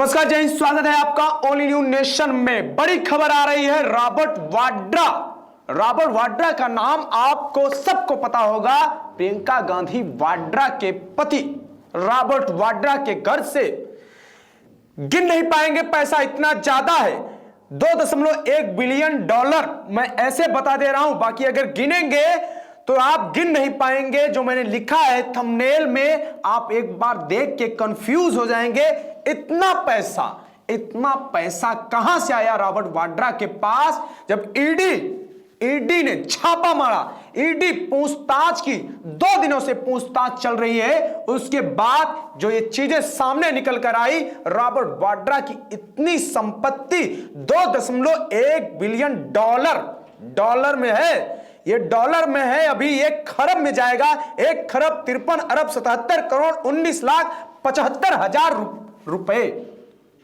नमस्कार जय हिंद, स्वागत है आपका ओनली न्यूज नेशन में। बड़ी खबर आ रही है रॉबर्ट वाड्रा। रॉबर्ट वाड्रा का नाम आपको सबको पता होगा, प्रियंका गांधी वाड्रा के पति। रॉबर्ट वाड्रा के घर से गिन नहीं पाएंगे, पैसा इतना ज्यादा है, 2.1 बिलियन डॉलर। मैं ऐसे बता दे रहा हूं, बाकी अगर गिनेंगे तो आप गिन नहीं पाएंगे। जो मैंने लिखा है थंबनेल में, आप एक बार देख के कंफ्यूज हो जाएंगे। इतना पैसा कहां से आया रॉबर्ट वाड्रा के पास? जब ईडी ने छापा मारा, ईडी पूछताछ की, 2 दिनों से पूछताछ चल रही है। उसके बाद जो ये चीजें सामने निकल कर आई, रॉबर्ट वाड्रा की इतनी संपत्ति 2.1 बिलियन डॉलर में है। ये डॉलर में है, अभी 1 खरब में जाएगा। 1 खरब 53,77,75,हजार रुपए।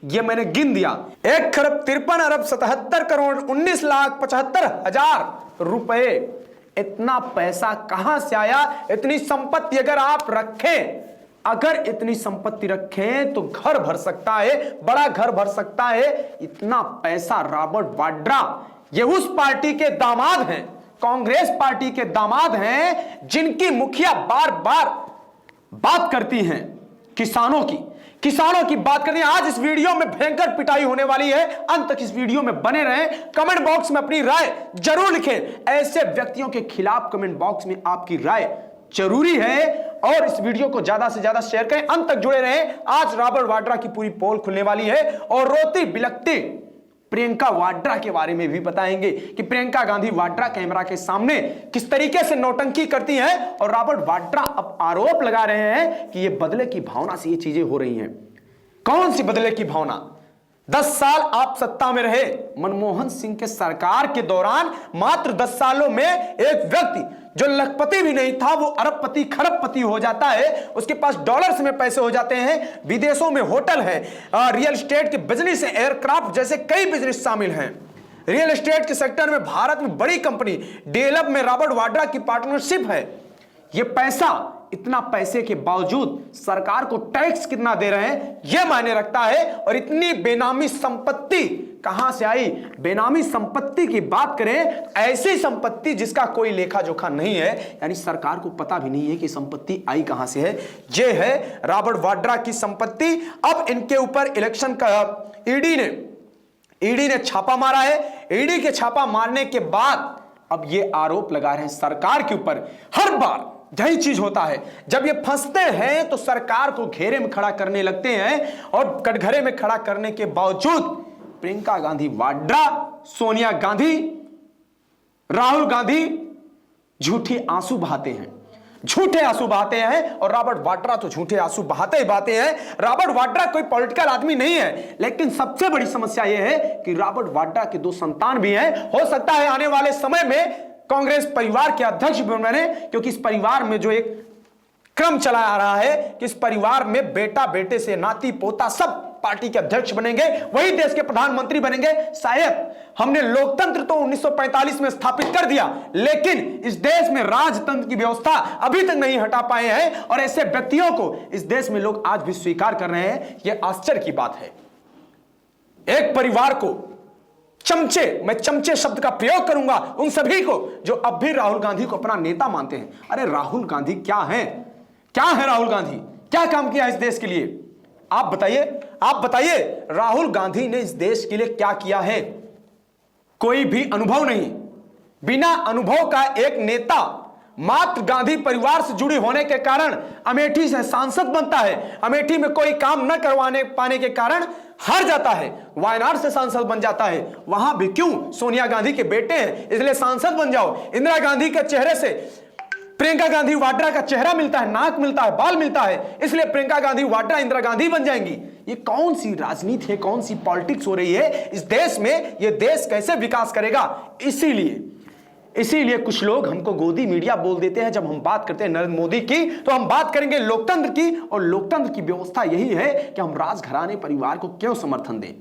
ये मैंने गिन दिया, 1 खरब 53,77,19,75,000 रुपए। इतना पैसा कहां से आया? इतनी संपत्ति अगर आप रखें, अगर इतनी संपत्ति रखें तो घर भर सकता है, बड़ा घर भर सकता है। इतना पैसा रॉबर्ट वाड्रा, ये उस पार्टी के दामाद हैं, कांग्रेस पार्टी के दामाद हैं, जिनकी मुखिया बार बार बात करती हैं किसानों की बात करती हैं। आज इस वीडियो में भयंकर पिटाई होने वाली है, अंत तक इस वीडियो में बने रहें। कमेंट बॉक्स में अपनी राय जरूर लिखें। ऐसे व्यक्तियों के खिलाफ कमेंट बॉक्स में आपकी राय जरूरी है, और इस वीडियो को ज्यादा से ज्यादा शेयर करें, अंत तक जुड़े रहें। आज रॉबर्ट वाड्रा की पूरी पोल खुलने वाली है, और रोती बिलखती प्रियंका वाड्रा के बारे में भी बताएंगे कि प्रियंका गांधी वाड्रा कैमरा के सामने किस तरीके से नौटंकी करती हैं। और रॉबर्ट वाड्रा अब आरोप लगा रहे हैं कि ये बदले की भावना से ये चीजें हो रही हैं। कौन सी बदले की भावना? 10 साल आप सत्ता में रहे। मनमोहन सिंह के सरकार के दौरान मात्र 10 सालों में एक व्यक्ति जो लखपति भी नहीं था, वो अरबपति खरबपति हो जाता है। उसके पास डॉलर्स में पैसे हो जाते हैं, विदेशों में होटल है, रियल एस्टेट के बिजनेस है, एयरक्राफ्ट जैसे कई बिजनेस शामिल हैं। रियल एस्टेट के सेक्टर में भारत में बड़ी कंपनी डेवलप में रॉबर्ट वाड्रा की पार्टनरशिप है। ये पैसा, इतना पैसे के बावजूद सरकार को टैक्स कितना दे रहे हैं, यह मायने रखता है। और इतनी बेनामी संपत्ति कहां से आई? बेनामी संपत्ति की बात करें, ऐसी संपत्ति जिसका कोई लेखा जोखा नहीं है, यानी सरकार को पता भी नहीं है कि संपत्ति आई कहां से है। यह है रॉबर्ट वाड्रा की संपत्ति। अब इनके ऊपर इलेक्शन का ईडी ने छापा मारा है। ईडी के छापा मारने के बाद अब ये आरोप लगा रहे हैं सरकार के ऊपर। हर बार यही चीज होता है, जब ये फंसते हैं तो सरकार को घेरे में खड़ा करने लगते हैं, और कटघरे में खड़ा करने के बावजूद प्रियंका गांधी वाड्रा, सोनिया गांधी, राहुल गांधी झूठे आंसू बहाते हैं। और रॉबर्ट वाड्रा तो झूठे आंसू बहाते हैं। रॉबर्ट वाड्रा कोई पॉलिटिकल आदमी नहीं है, लेकिन सबसे बड़ी समस्या यह है कि रॉबर्ट वाड्रा के 2 संतान भी हैं। हो सकता है आने वाले समय में कांग्रेस परिवार के अध्यक्ष भी बने, क्योंकि इस परिवार में जो एक क्रम चला आ रहा है कि इस परिवार में बेटा बेटे से नाती पोता सब पार्टी के अध्यक्ष बनेंगे, वही देश के प्रधानमंत्री बनेंगे। शायद हमने लोकतंत्र तो 1945 में स्थापित कर दिया, लेकिन इस देश में राजतंत्र की व्यवस्था अभी तक नहीं हटा पाए हैं, और ऐसे व्यक्तियों को इस देश में लोग आज भी स्वीकार कर रहे हैं। यह आश्चर्य की बात है। एक परिवार को मैं चमचे शब्द का प्रयोग करूंगा उन सभी को जो अब भी राहुल गांधी को अपना नेता मानते हैं। अरे राहुल गांधी क्या है राहुल गांधी? क्या काम किया इस देश के लिए? आप बताइए राहुल गांधी ने इस देश के लिए क्या किया है? कोई भी अनुभव नहीं। बिना अनुभव का एक नेता मात्र गांधी परिवार से जुड़ी होने के कारण अमेठी से सांसद बनता है, अमेठी में कोई काम न करवाने पाने के कारण हार जाता है, वायनाड से सांसद बन जाता है। वहां भी क्यों? सोनिया गांधी के बेटे हैं इसलिए सांसद बन जाओ। इंदिरा गांधी के चेहरे से प्रियंका गांधी वाड्रा का चेहरा मिलता है, नाक मिलता है, बाल मिलता है, इसलिए प्रियंका गांधी वाड्रा इंदिरा गांधी बन जाएंगी। ये कौन सी राजनीति है, कौन सी पॉलिटिक्स हो रही है इस देश में? ये देश कैसे विकास करेगा? इसीलिए कुछ लोग हमको गोदी मीडिया बोल देते हैं। जब हम बात करते हैं नरेंद्र मोदी की, तो हम बात करेंगे लोकतंत्र की, और लोकतंत्र की व्यवस्था यही है कि हम राजघराने परिवार को क्यों समर्थन दें,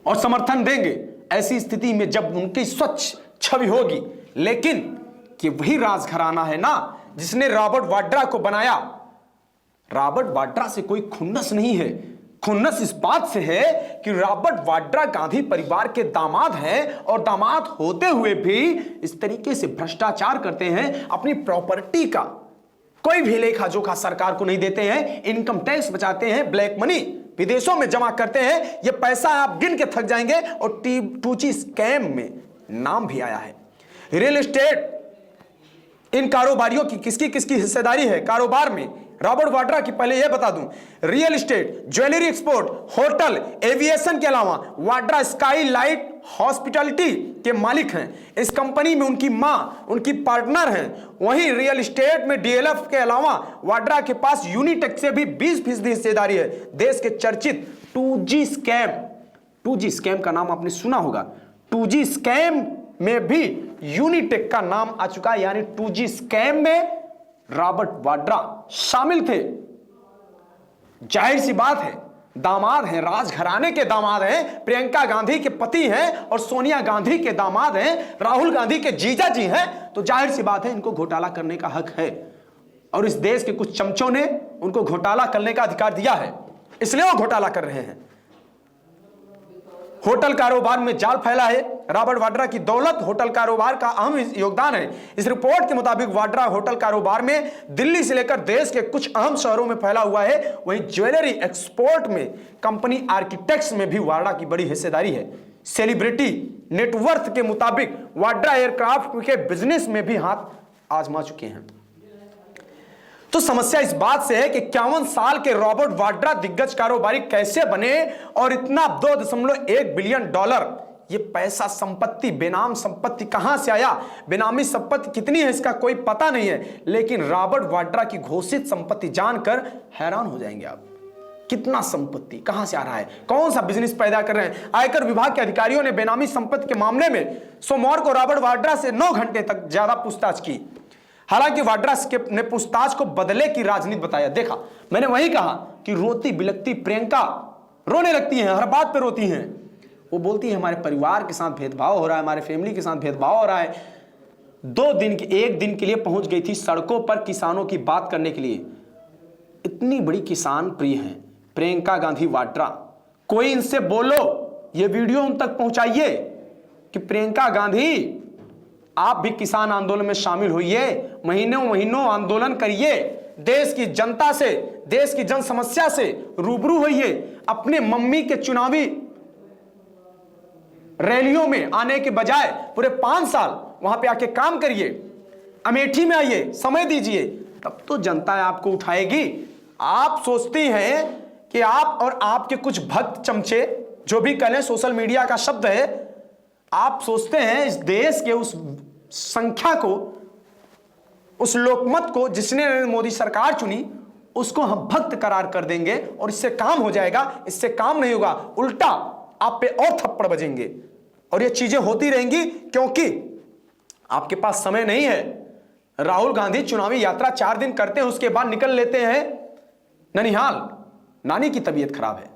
और समर्थन देंगे ऐसी स्थिति में जब उनकी स्वच्छ छवि होगी। लेकिन कि वही राजघराना है ना जिसने रॉबर्ट वाड्रा को बनाया, रॉबर्ट वाड्रा से कोई खुन्नस नहीं है। खुन्नस इस बात से है कि रॉबर्ट वाड्रा गांधी परिवार के दामाद हैं और दामाद होते हुए भी इस तरीके से भ्रष्टाचार करते हैं, अपनी प्रॉपर्टी का कोई भी लेखा जोखा सरकार को नहीं देते हैं, इनकम टैक्स बचाते हैं, ब्लैक मनी विदेशों में जमा करते हैं। यह पैसा आप गिन के थक जाएंगे। और 2G स्कैम में नाम भी आया है। रियल एस्टेट, इन कारोबारियों की किसकी किसकी हिस्सेदारी है कारोबार में? रॉबर्ट वाड्रा की पहले यह बता दूं, real estate, jewellery export, hotel, aviation के अलावा वाड्रा स्काई लाइट हॉस्पिटैलिटी के मालिक हैं। इस कंपनी में उनकी मां उनकी पार्टनर हैं। वहीं रियल एस्टेट में डीएलएफ के अलावा वाड्रा के पास यूनिटेक से भी 20% हिस्सेदारी है। देश के चर्चित 2G स्कैम, 2G स्कैम का नाम आपने सुना होगा। 2G स्कैम में भी यूनिटेक का नाम आ चुका है, यानी 2G स्कैम में रॉबर्ट वाड्रा शामिल थे। जाहिर सी बात है, दामाद हैं, राजघराने के दामाद हैं, प्रियंका गांधी के पति हैं और सोनिया गांधी के दामाद हैं, राहुल गांधी के जीजा जी हैं, तो जाहिर सी बात है इनको घोटाला करने का हक है। और इस देश के कुछ चमचों ने उनको घोटाला करने का अधिकार दिया है, इसलिए वो घोटाला कर रहे हैं। होटल कारोबार में जाल फैला है। रॉबर्ट वाड्रा की दौलत होटल कारोबार का अहम योगदान है। इस रिपोर्ट के मुताबिक वाड्रा होटल कारोबार में दिल्ली से लेकर देश के कुछ अहम शहरों में फैला हुआ है। वहीं ज्वेलरी एक्सपोर्ट में कंपनी आर्किटेक्ट्स में भी वाड्रा की बड़ी हिस्सेदारी है। सेलिब्रिटी नेटवर्थ के मुताबिक वाड्रा एयरक्राफ्ट के बिजनेस में भी हाथ आजमा चुके हैं। तो समस्या इस बात से है कि 51 साल के रॉबर्ट वाड्रा दिग्गज कारोबारी कैसे बने और इतना $2.1 बिलियन ये पैसा, संपत्ति, बेनाम संपत्ति कहां से आया? बेनामी संपत्ति कितनी है इसका कोई पता नहीं है, लेकिन रॉबर्ट वाड्रा की घोषित संपत्ति जानकर हैरान हो जाएंगे आप। कितना संपत्ति कहां से आ रहा है, कौन सा बिजनेस पैदा कर रहे हैं? आयकर विभाग के अधिकारियों ने बेनामी संपत्ति के मामले में सोमवार को रॉबर्ट वाड्रा से 9 घंटे तक ज्यादा पूछताछ की। हालांकि वाड्रा ने पूछताछ को बदले की राजनीति बताया। देखा, मैंने वही कहा कि रोती बिलखती प्रियंका रोने लगती हैं, हर बात पे रोती हैं। वो बोलती है हमारे परिवार के साथ भेदभाव हो रहा है, हमारे फैमिली के साथ भेदभाव हो रहा है। 1 दिन के लिए पहुंच गई थी सड़कों पर किसानों की बात करने के लिए। इतनी बड़ी किसान प्रिय हैं प्रियंका गांधी वाड्रा। कोई इनसे बोलो, ये वीडियो उन तक पहुंचाइए कि प्रियंका गांधी आप भी किसान आंदोलन में शामिल होइए, महीनों आंदोलन करिए, देश की जनता से, देश की जन समस्या से रूबरू होइए। अपने मम्मी के चुनावी रैलियों में आने के बजाय पूरे 5 साल वहां पे आके काम करिए, अमेठी में आइए, समय दीजिए, तब तो जनता आपको उठाएगी। आप सोचती हैं कि आप और आपके कुछ भक्त चमचे, जो भी कहें, सोशल मीडिया का शब्द है, आप सोचते हैं इस देश के उस संख्या को, उस लोकमत को जिसने मोदी सरकार चुनी, उसको हम भक्त करार कर देंगे और इससे काम हो जाएगा। इससे काम नहीं होगा, उल्टा आप पे और थप्पड़ बजेंगे और ये चीजें होती रहेंगी, क्योंकि आपके पास समय नहीं है। राहुल गांधी चुनावी यात्रा 4 दिन करते हैं, उसके बाद निकल लेते हैं ननिहाल। नानी की तबीयत खराब है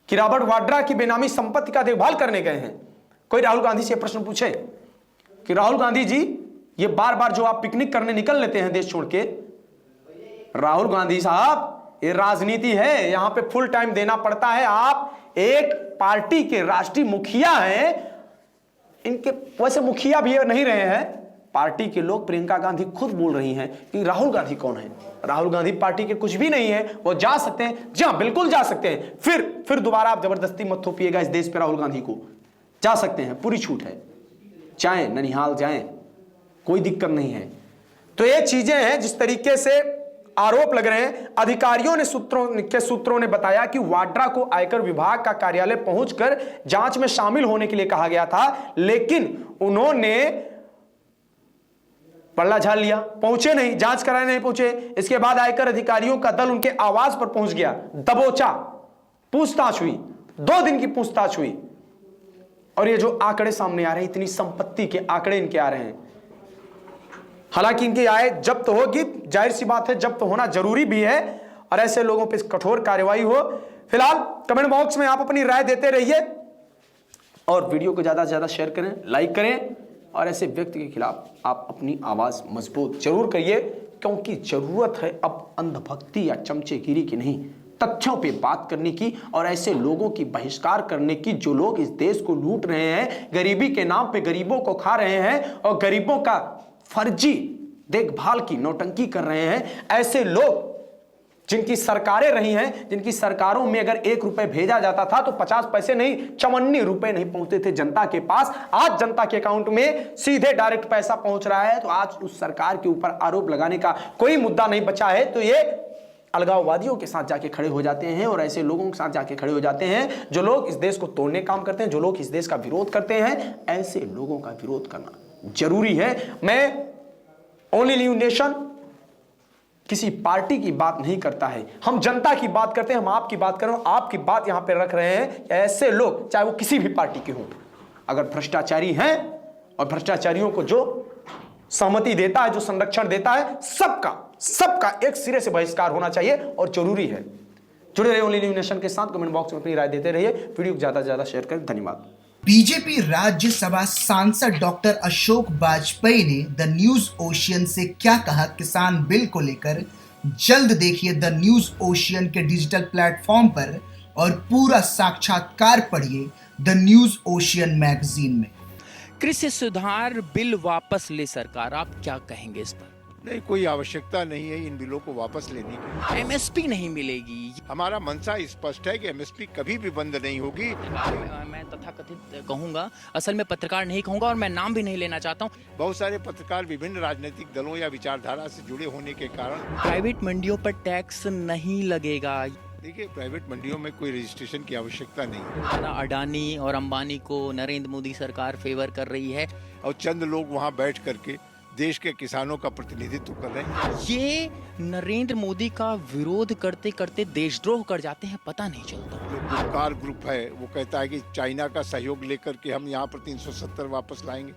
कि रॉबर्ट वाड्रा की बेनामी संपत्ति का देखभाल करने गए हैं। कोई राहुल गांधी से प्रश्न पूछे कि राहुल गांधी जी, ये बार बार जो आप पिकनिक करने निकल लेते हैं देश छोड़ के, राहुल गांधी साहब, ये राजनीति है, यहां पे फुल टाइम देना पड़ता है। आप एक पार्टी के राष्ट्रीय मुखिया हैं, इनके वैसे मुखिया भी नहीं रहे हैं, पार्टी के लोग। प्रियंका गांधी खुद बोल रही हैं कि राहुल गांधी कौन है? राहुल गांधी पार्टी के कुछ भी नहीं है, वो जा सकते हैं। जी हां, बिल्कुल जा सकते हैं। फिर दोबारा आप जबरदस्ती मत थोपिएगा इस देश पे राहुल गांधी को। जा सकते हैं, पूरी छूट है, जाएं, ननिहाल जाएं, कोई दिक्कत नहीं है। तो ये चीजें हैं जिस तरीके से आरोप लग रहे हैं। अधिकारियों ने सूत्रों ने बताया कि वाड्रा को आयकर विभाग का कार्यालय पहुंचकर जांच में शामिल होने के लिए कहा गया था, लेकिन उन्होंने पल्ला झाड़ लिया, पहुंचे नहीं, जांच कराने नहीं पहुंचे। इसके बाद आयकर अधिकारियों का दल उनके आवास पर पहुंच गया, दबोचा, पूछताछ हुई, 2 दिन की पूछताछ हुई। और ये जो आंकड़े सामने आ रहे हैं, इतनी संपत्ति के आंकड़े इनके आ रहे हैं, हालांकि इनकी आय जब्त होगी, जाहिर सी बात है, जब्त होना जरूरी भी है और ऐसे लोगों पे कठोर कार्रवाई हो। फिलहाल कमेंट बॉक्स में आप अपनी राय देते रहिए और वीडियो को ज्यादा से ज्यादा शेयर करें, लाइक करें और ऐसे व्यक्ति के खिलाफ आप अपनी आवाज मजबूत जरूर करिए, क्योंकि जरूरत है अब अंधभक्ति या चमचेगिरी की नहीं, तथ्यों पे बात करने की और ऐसे लोगों की बहिष्कार करने की जो लोग इस देश को लूट रहे हैं, गरीबी के नाम पे गरीबों को खा रहे हैं और गरीबों का फर्जी देखभाल की नौटंकी कर रहे हैं। ऐसे लोग जिनकी सरकारें रही हैं, जिनकी सरकारों में अगर 1 रुपए भेजा जाता था तो 50 पैसे नहीं 54 रुपए नहीं पहुंचते थे जनता के पास। आज जनता के अकाउंट में सीधे डायरेक्ट पैसा पहुंच रहा है। तो आज उस सरकार के ऊपर आरोप लगाने का कोई मुद्दा नहीं बचा है। तो ये अलगाववादियों के साथ जाके खड़े हो जाते हैं और ऐसे लोगों के साथ जाके खड़े हो जाते हैं जो लोग इस देश को तोड़ने काम करते हैं, जो लोग इस देश का विरोध करते हैं। ऐसे लोगों का विरोध करना जरूरी है। मैं ओनली न्यू नेशन किसी पार्टी की बात नहीं करता है, हम जनता की बात करते हैं। हम आपकी बात कर रहे हैं, आपकी बात यहां पे रख रहे हैं। ऐसे लोग चाहे वो किसी भी पार्टी के हों, अगर भ्रष्टाचारी हैं और भ्रष्टाचारियों को जो सहमति देता है, जो संरक्षण देता है, सबका एक सिरे से बहिष्कार होना चाहिए और जरूरी है। जुड़े रहिए ओनली न्यू नेशन के साथ। कमेंट बॉक्स में अपनी राय देते रहिए। वीडियो को ज्यादा से ज्यादा शेयर करें। धन्यवाद। बीजेपी राज्यसभा सांसद डॉक्टर अशोक वाजपेयी ने द न्यूज ओशियन से क्या कहा किसान बिल को लेकर, जल्द देखिए द न्यूज ओशियन के डिजिटल प्लेटफॉर्म पर और पूरा साक्षात्कार पढ़िए द न्यूज ओशियन मैगजीन में। कृषि सुधार बिल वापस ले सरकार, आप क्या कहेंगे इस पर? नहीं, कोई आवश्यकता नहीं है इन बिलों को वापस लेने की। एमएसपी नहीं मिलेगी। हमारा मनसा स्पष्ट है कि एमएसपी कभी भी बंद नहीं होगी। मैं तथाकथित कहूंगा, असल में पत्रकार नहीं कहूंगा और मैं नाम भी नहीं लेना चाहता हूं। बहुत सारे पत्रकार विभिन्न राजनीतिक दलों या विचारधारा से जुड़े होने के कारण प्राइवेट मंडियों पर टैक्स नहीं लगेगा। देखिए, प्राइवेट मंडियों में कोई रजिस्ट्रेशन की आवश्यकता नहीं है। अडानी और अंबानी को नरेंद्र मोदी सरकार फेवर कर रही है और चंद लोग वहां बैठ करके देश के किसानों का प्रतिनिधित्व कर रहे हैं। ये नरेंद्र मोदी का विरोध करते करते देशद्रोह कर जाते हैं, पता नहीं चलता। जो गुपकार ग्रुप है वो कहता है कि चाइना का सहयोग लेकर के हम यहाँ पर 370 वापस लाएंगे।